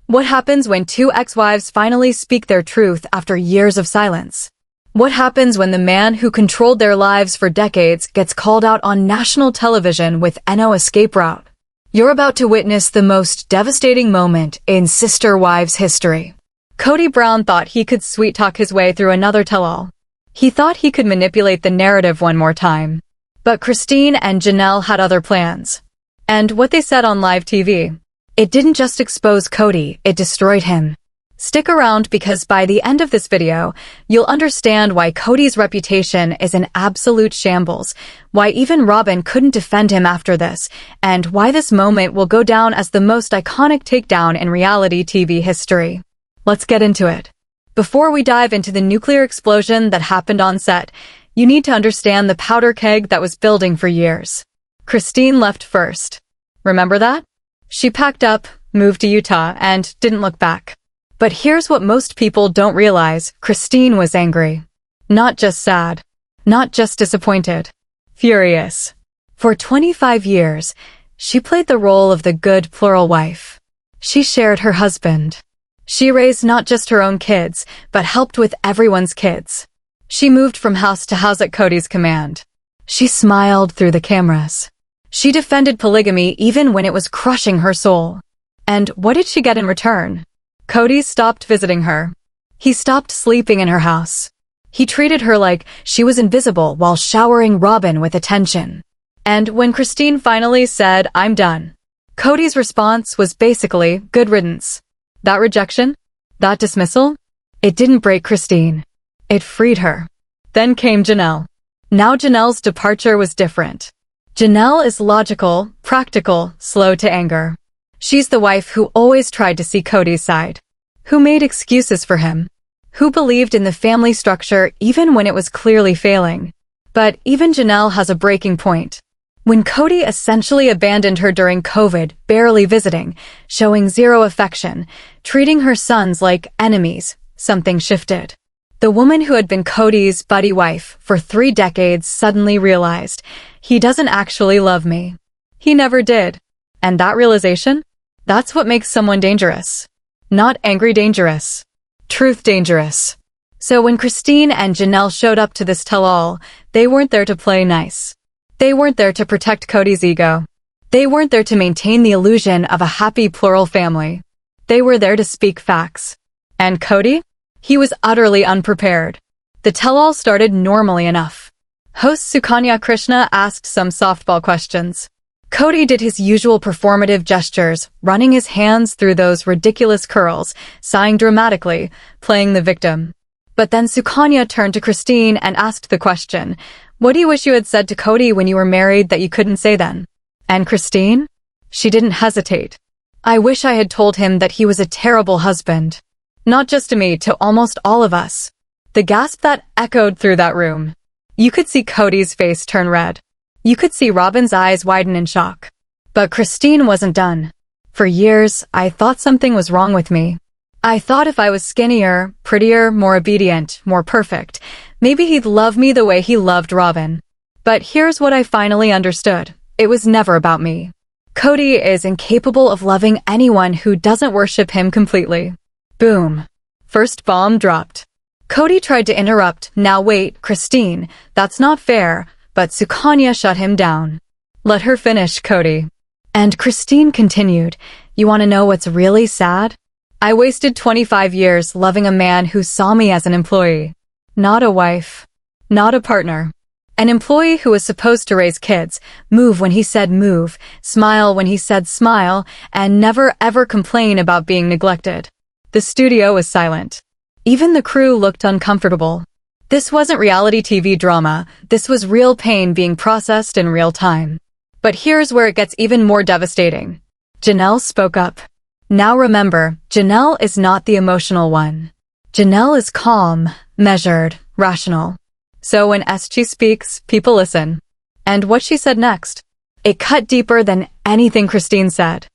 What happens when two ex-wives finally speak their truth after years of silence? What happens when the man who controlled their lives for decades gets called out on national television with no escape route? You're about to witness the most devastating moment in sister wives history. Kody Brown thought he could sweet-talk his way through another tell-all. He thought he could manipulate the narrative one more time. But Christine and Janelle had other plans. And what they said on live TV, it didn't just expose Kody, it destroyed him. Stick around because by the end of this video, you'll understand why Kody's reputation is an absolute shambles, why even Robyn couldn't defend him after this, and why this moment will go down as the most iconic takedown in reality TV history. Let's get into it. Before we dive into the nuclear explosion that happened on set, you need to understand the powder keg that was building for years. Christine left first. Remember that? She packed up, moved to Utah, and didn't look back. But here's what most people don't realize. Christine was angry. Not just sad. Not just disappointed. Furious. For 25 years, she played the role of the good plural wife. She shared her husband. She raised not just her own kids, but helped with everyone's kids. She moved from house to house at Kody's command. She smiled through the cameras. She defended polygamy even when it was crushing her soul. And what did she get in return? Kody stopped visiting her. He stopped sleeping in her house. He treated her like she was invisible while showering Robyn with attention. And when Christine finally said, "I'm done," Kody's response was basically, good riddance. That rejection? That dismissal? It didn't break Christine. It freed her. Then came Janelle. Now Janelle's departure was different. Janelle is logical, practical, slow to anger. She's the wife who always tried to see Kody's side. Who made excuses for him. Who believed in the family structure even when it was clearly failing. But even Janelle has a breaking point. When Kody essentially abandoned her during COVID, barely visiting, showing zero affection, treating her sons like enemies, something shifted. The woman who had been Kody's buddy wife for 3 decades suddenly realized, he doesn't actually love me. He never did. And that realization? That's what makes someone dangerous. Not angry dangerous. Truth dangerous. So when Christine and Janelle showed up to this tell-all, they weren't there to play nice. They weren't there to protect Kody's ego. They weren't there to maintain the illusion of a happy plural family. They were there to speak facts. And Kody? He was utterly unprepared. The tell-all started normally enough. Host Sukanya Krishna asked some softball questions. Kody did his usual performative gestures, running his hands through those ridiculous curls, sighing dramatically, playing the victim. But then Sukanya turned to Christine and asked the question, what do you wish you had said to Kody when you were married that you couldn't say then? And Christine? She didn't hesitate. I wish I had told him that he was a terrible husband. Not just to me, to almost all of us. The gasp that echoed through that room. You could see Kody's face turn red. You could see Robyn's eyes widen in shock. But Christine wasn't done. For years, I thought something was wrong with me. I thought if I was skinnier, prettier, more obedient, more perfect, maybe he'd love me the way he loved Robyn. But here's what I finally understood. It was never about me. Kody is incapable of loving anyone who doesn't worship him completely. Boom. First bomb dropped. Kody tried to interrupt. Now wait, Christine, that's not fair, but Sukanya shut him down. Let her finish, Kody. And Christine continued, you want to know what's really sad? I wasted 25 years loving a man who saw me as an employee. Not a wife. Not a partner. An employee who was supposed to raise kids, move when he said move, smile when he said smile, and never ever complain about being neglected. The studio was silent. Even the crew looked uncomfortable. This wasn't reality TV drama, this was real pain being processed in real time. But here's where it gets even more devastating. Janelle spoke up. Now remember, Janelle is not the emotional one. Janelle is calm, measured, rational. So when SG speaks, people listen. And what she said next? It cut deeper than anything Christine said.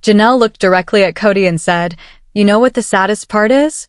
Janelle looked directly at Kody and said, you know what the saddest part is?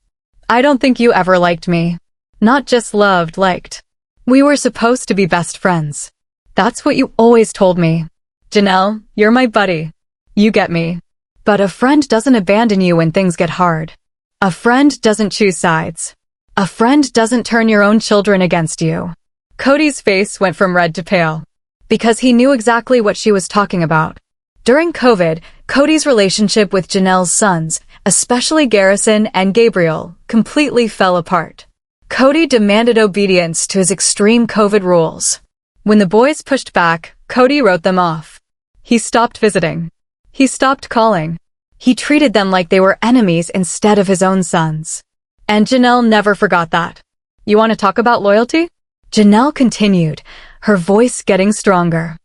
I don't think you ever liked me. Not just loved, liked. We were supposed to be best friends. That's what you always told me. Janelle, you're my buddy. You get me. But a friend doesn't abandon you when things get hard. A friend doesn't choose sides. A friend doesn't turn your own children against you. Kody's face went from red to pale, because he knew exactly what she was talking about. During COVID, Kody's relationship with Janelle's sons, especially Garrison and Gabriel, completely fell apart. Kody demanded obedience to his extreme COVID rules. When the boys pushed back, Kody wrote them off. He stopped visiting. He stopped calling. He treated them like they were enemies instead of his own sons. And Janelle never forgot that. You want to talk about loyalty? Janelle continued, her voice getting stronger.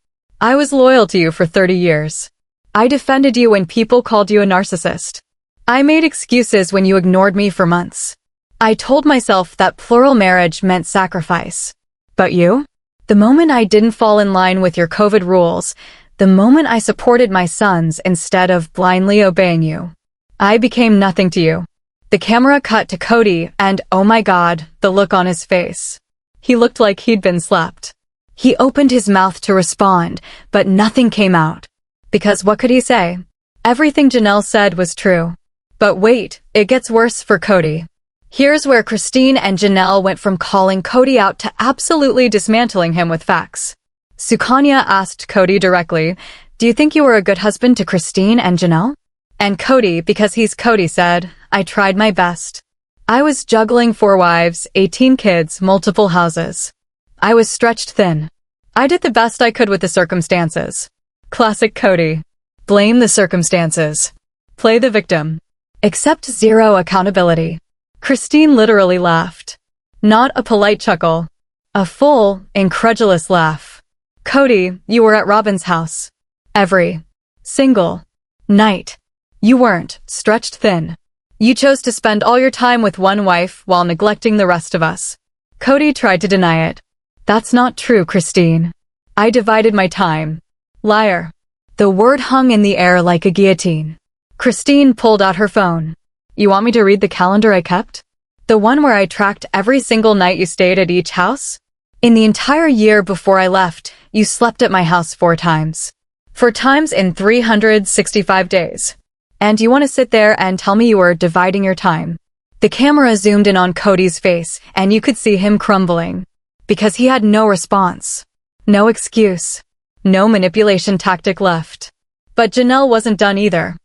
I was loyal to you for 30 years. I defended you when people called you a narcissist. I made excuses when you ignored me for months. I told myself that plural marriage meant sacrifice. But you? The moment I didn't fall in line with your COVID rules, the moment I supported my sons instead of blindly obeying you, I became nothing to you. The camera cut to Kody and, oh my God, the look on his face. He looked like he'd been slapped. He opened his mouth to respond, but nothing came out. Because what could he say? Everything Janelle said was true. But wait, it gets worse for Kody. Here's where Christine and Janelle went from calling Kody out to absolutely dismantling him with facts. Sukanya asked Kody directly, do you think you were a good husband to Christine and Janelle? And Kody, because he's Kody, said, I tried my best. I was juggling 4 wives, 18 kids, multiple houses. I was stretched thin. I did the best I could with the circumstances. Classic Kody. Blame the circumstances. Play the victim. Accept zero accountability. Christine literally laughed. Not a polite chuckle. A full, incredulous laugh. Kody, you were at Robyn's house. Every single night. You weren't stretched thin. You chose to spend all your time with one wife while neglecting the rest of us. Kody tried to deny it. That's not true, Christine. I divided my time. Liar. The word hung in the air like a guillotine. Christine pulled out her phone. You want me to read the calendar I kept? The one where I tracked every single night you stayed at each house? In the entire year before I left, you slept at my house 4 times. 4 times in 365 days. And you want to sit there and tell me you were dividing your time? The camera zoomed in on Kody's face, and you could see him crumbling. Because he had no response. No excuse. No manipulation tactic left. But Janelle wasn't done either.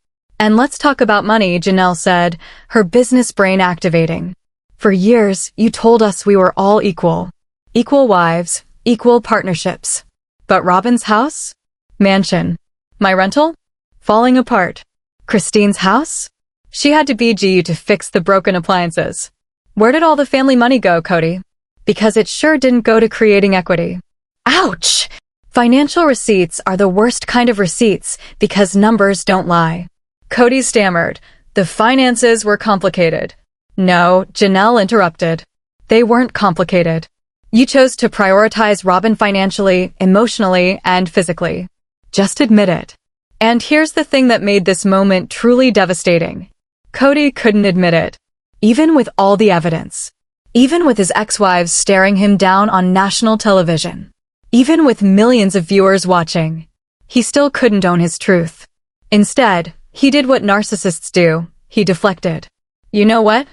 And let's talk about money, Janelle said, her business brain activating. For years, you told us we were all equal. Equal wives, equal partnerships. But Robyn's house? Mansion. My rental? Falling apart. Christine's house? She had to BG you to fix the broken appliances. Where did all the family money go, Kody? Because it sure didn't go to creating equity. Ouch! Financial receipts are the worst kind of receipts because numbers don't lie. Kody stammered. The finances were complicated. No, Janelle interrupted. They weren't complicated. You chose to prioritize Robyn financially, emotionally, and physically. Just admit it. And here's the thing that made this moment truly devastating. Kody couldn't admit it. Even with all the evidence. Even with his ex-wives staring him down on national television. Even with millions of viewers watching. He still couldn't own his truth. Instead, he did what narcissists do. He deflected. You know what?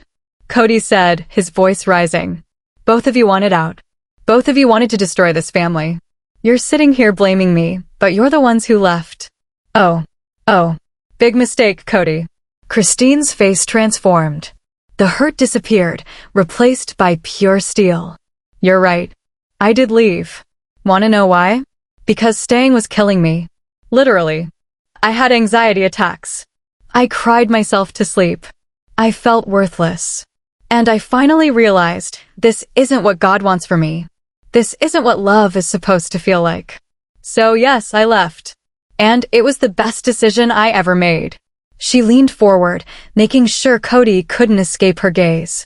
Kody said, his voice rising. Both of you wanted out. Both of you wanted to destroy this family. You're sitting here blaming me, but you're the ones who left. Oh. Big mistake, Kody. Christine's face transformed. The hurt disappeared, replaced by pure steel. You're right. I did leave. Want to know why? Because staying was killing me. Literally. I had anxiety attacks. I cried myself to sleep. I felt worthless. And I finally realized this isn't what God wants for me. This isn't what love is supposed to feel like. So yes, I left. And it was the best decision I ever made. She leaned forward, making sure Kody couldn't escape her gaze.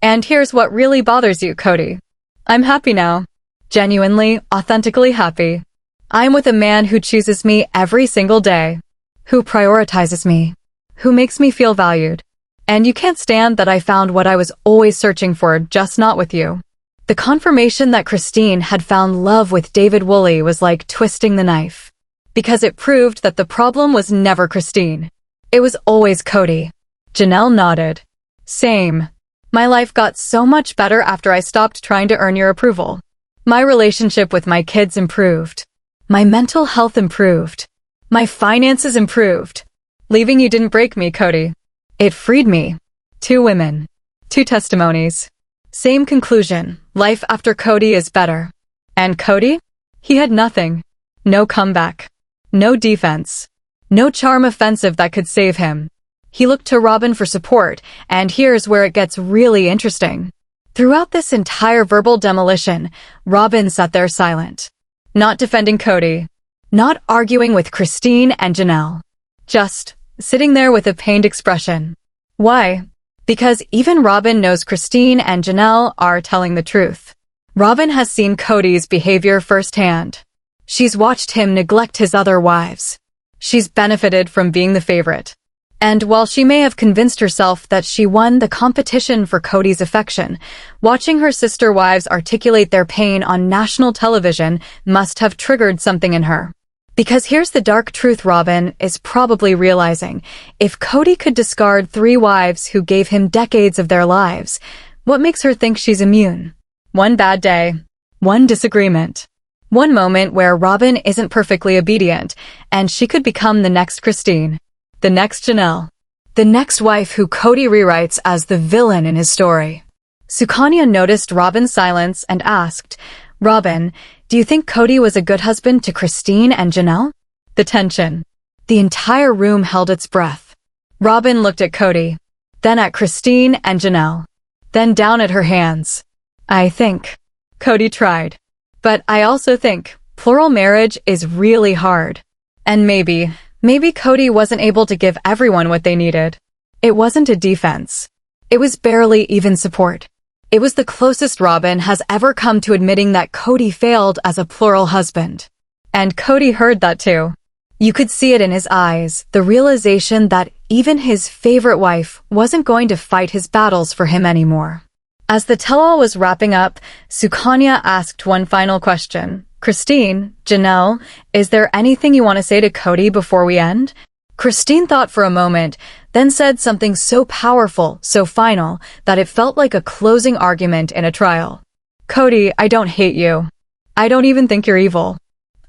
And here's what really bothers you, Kody. I'm happy now. Genuinely, authentically happy. I'm with a man who chooses me every single day. Who prioritizes me. Who makes me feel valued. And you can't stand that I found what I was always searching for, just not with you. The confirmation that Christine had found love with David Woolley was like twisting the knife. Because it proved that the problem was never Christine. It was always Kody. Janelle nodded. Same. My life got so much better after I stopped trying to earn your approval. My relationship with my kids improved. My mental health improved. My finances improved. Leaving you didn't break me, Kody. It freed me. 2 women. 2 testimonies. Same conclusion. Life after Kody is better. And Kody? He had nothing. No comeback. No defense. No charm offensive that could save him. He looked to Robyn for support, and here's where it gets really interesting. Throughout this entire verbal demolition, Robyn sat there silent. Not defending Kody. Not arguing with Christine and Janelle. Just sitting there with a pained expression. Why? Because even Robyn knows Christine and Janelle are telling the truth. Robyn has seen Kody's behavior firsthand. She's watched him neglect his other wives. She's benefited from being the favorite. And while she may have convinced herself that she won the competition for Kody's affection, watching her sister wives articulate their pain on national television must have triggered something in her. Because here's the dark truth Robyn is probably realizing. If Kody could discard 3 wives who gave him decades of their lives, what makes her think she's immune? One bad day. One disagreement. One moment where Robyn isn't perfectly obedient, and she could become the next Christine. The next Janelle. The next wife who Kody rewrites as the villain in his story. Sukanya noticed Robyn's silence and asked, Robyn, do you think Kody was a good husband to Christine and Janelle? The tension. The entire room held its breath. Robyn looked at Kody, then at Christine and Janelle, then down at her hands. I think. Kody tried. But I also think plural marriage is really hard. And maybe Kody wasn't able to give everyone what they needed. It wasn't a defense. It was barely even support. It was the closest Robyn has ever come to admitting that Kody failed as a plural husband. And Kody heard that too. You could see it in his eyes, the realization that even his favorite wife wasn't going to fight his battles for him anymore. As the tell-all was wrapping up, Sukanya asked one final question. Christine, Janelle, is there anything you want to say to Kody before we end? Christine thought for a moment, then said something so powerful, so final, that it felt like a closing argument in a trial. Kody, I don't hate you. I don't even think you're evil.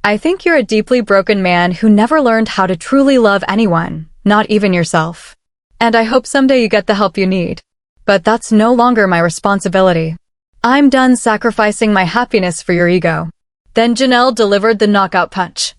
I think you're a deeply broken man who never learned how to truly love anyone, not even yourself. And I hope someday you get the help you need. But that's no longer my responsibility. I'm done sacrificing my happiness for your ego. Then Janelle delivered the knockout punch.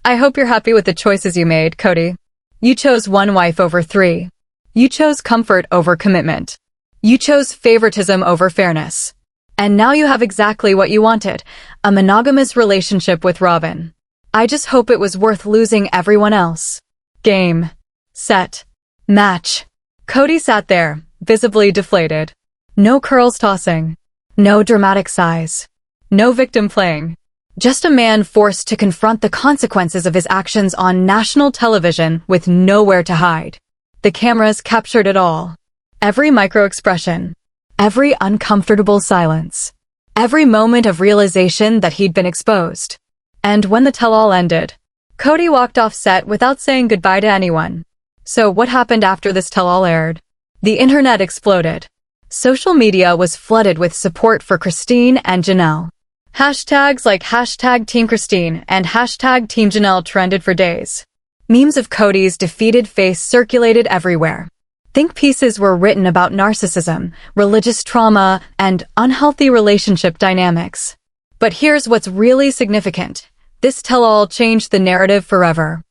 I hope you're happy with the choices you made, Kody. You chose one wife over 3. You chose comfort over commitment. You chose favoritism over fairness. And now you have exactly what you wanted, a monogamous relationship with Robyn. I just hope it was worth losing everyone else. Game. Set. Match. Kody sat there, visibly deflated. No curls tossing. No dramatic sighs. No victim playing. Just a man forced to confront the consequences of his actions on national television with nowhere to hide. The cameras captured it all. Every micro-expression. Every uncomfortable silence. Every moment of realization that he'd been exposed. And when the tell-all ended, Kody walked off set without saying goodbye to anyone. So what happened after this tell-all aired? The internet exploded. Social media was flooded with support for Christine and Janelle. Hashtags like #TeamChristine and #TeamJanelle trended for days. Memes of Kody's defeated face circulated everywhere. Think pieces were written about narcissism, religious trauma, and unhealthy relationship dynamics. But here's what's really significant. This tell-all changed the narrative forever.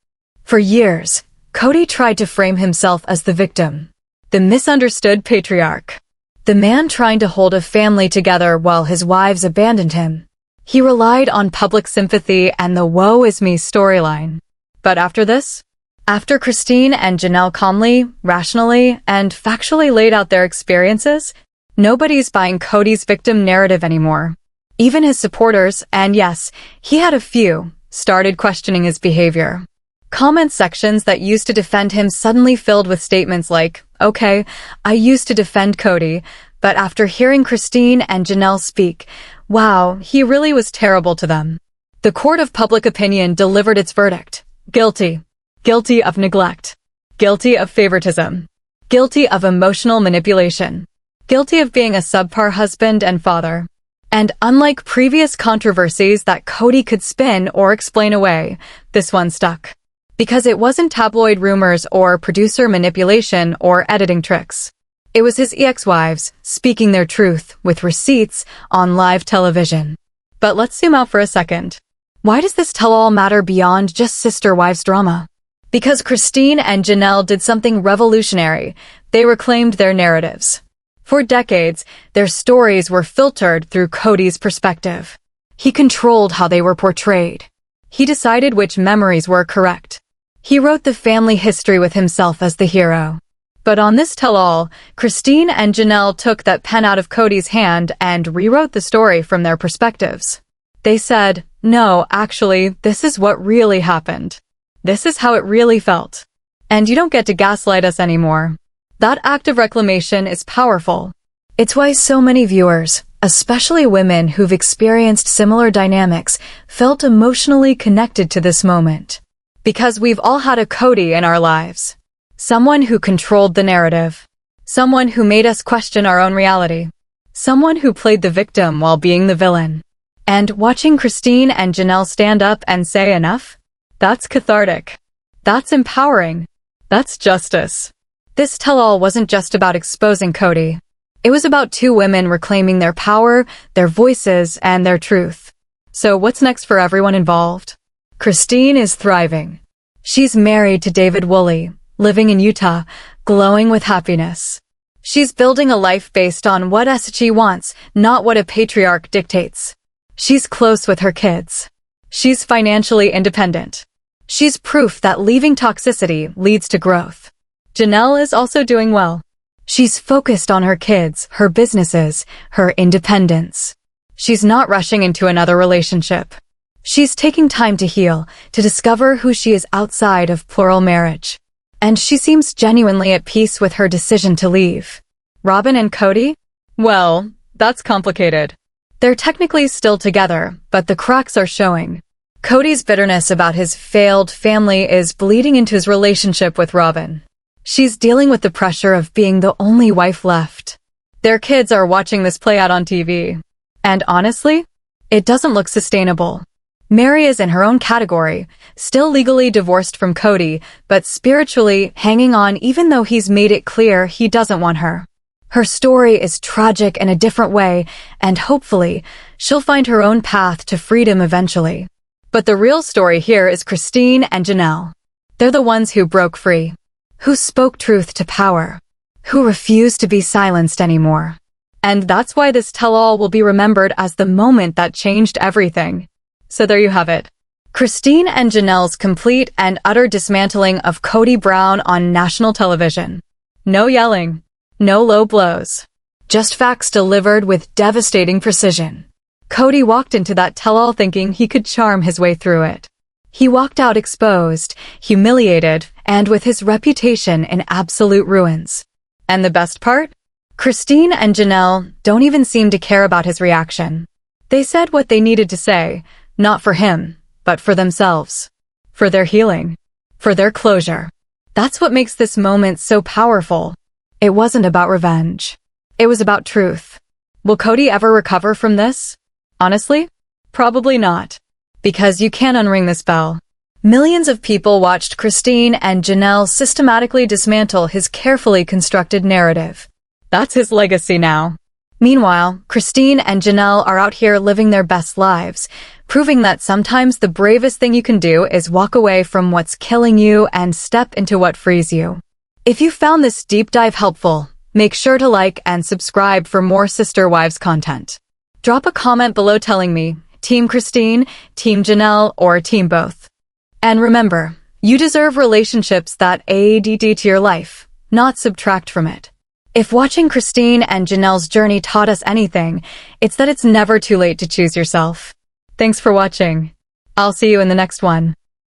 For years, Kody tried to frame himself as the victim, the misunderstood patriarch, the man trying to hold a family together while his wives abandoned him. He relied on public sympathy and the woe is me storyline. But after this? After Christine and Janelle calmly, rationally, and factually laid out their experiences, nobody's buying Kody's victim narrative anymore. Even his supporters, and yes, he had a few, started questioning his behavior. Comment sections that used to defend him suddenly filled with statements like, okay, I used to defend Kody, but after hearing Christine and Janelle speak, wow, he really was terrible to them. The court of public opinion delivered its verdict. Guilty. Guilty of neglect. Guilty of favoritism. Guilty of emotional manipulation. Guilty of being a subpar husband and father. And unlike previous controversies that Kody could spin or explain away, this one stuck. Because it wasn't tabloid rumors or producer manipulation or editing tricks. It was his ex-wives speaking their truth with receipts on live television. But let's zoom out for a second. Why does this tell-all matter beyond just sister-wives drama? Because Christine and Janelle did something revolutionary. They reclaimed their narratives. For decades, their stories were filtered through Kody's perspective. He controlled how they were portrayed. He decided which memories were correct. He wrote the family history with himself as the hero. But on this tell-all, Christine and Janelle took that pen out of Kody's hand and rewrote the story from their perspectives. They said, no, actually, this is what really happened. This is how it really felt. And you don't get to gaslight us anymore. That act of reclamation is powerful. It's why so many viewers, especially women who've experienced similar dynamics, felt emotionally connected to this moment. Because we've all had a Kody in our lives. Someone who controlled the narrative. Someone who made us question our own reality. Someone who played the victim while being the villain. And watching Christine and Janelle stand up and say enough? That's cathartic. That's empowering. That's justice. This tell-all wasn't just about exposing Kody. It was about two women reclaiming their power, their voices, and their truth. So what's next for everyone involved? Christine is thriving. She's married to David Woolley, living in Utah, glowing with happiness. She's building a life based on what she wants, not what a patriarch dictates. She's close with her kids. She's financially independent. She's proof that leaving toxicity leads to growth. Janelle is also doing well. She's focused on her kids, her businesses, her independence. She's not rushing into another relationship. She's taking time to heal, to discover who she is outside of plural marriage. And she seems genuinely at peace with her decision to leave. Robyn and Kody? Well, that's complicated. They're technically still together, but the cracks are showing. Kody's bitterness about his failed family is bleeding into his relationship with Robyn. She's dealing with the pressure of being the only wife left. Their kids are watching this play out on TV. And honestly, it doesn't look sustainable. Mary is in her own category, still legally divorced from Kody, but spiritually hanging on even though he's made it clear he doesn't want her. Her story is tragic in a different way, and hopefully, she'll find her own path to freedom eventually. But the real story here is Christine and Janelle. They're the ones who broke free, who spoke truth to power, who refused to be silenced anymore. And that's why this tell-all will be remembered as the moment that changed everything. So there you have it. Christine and Janelle's complete and utter dismantling of Kody Brown on national television. No yelling. No low blows. Just facts delivered with devastating precision. Kody walked into that tell-all thinking he could charm his way through it. He walked out exposed, humiliated, and with his reputation in absolute ruins. And the best part? Christine and Janelle don't even seem to care about his reaction. They said what they needed to say, not for him, but for themselves. For their healing. For their closure. That's what makes this moment so powerful. It wasn't about revenge. It was about truth. Will Kody ever recover from this? Honestly, probably not. Because you can't unring this bell. Millions of people watched Christine and Janelle systematically dismantle his carefully constructed narrative. That's his legacy now. Meanwhile, Christine and Janelle are out here living their best lives, proving that sometimes the bravest thing you can do is walk away from what's killing you and step into what frees you. If you found this deep dive helpful, make sure to like and subscribe for more Sister Wives content. Drop a comment below telling me, Team Christine, Team Janelle, or Team both. And remember, you deserve relationships that add to your life, not subtract from it. If watching Christine and Janelle's journey taught us anything, it's that it's never too late to choose yourself. Thanks for watching. I'll see you in the next one.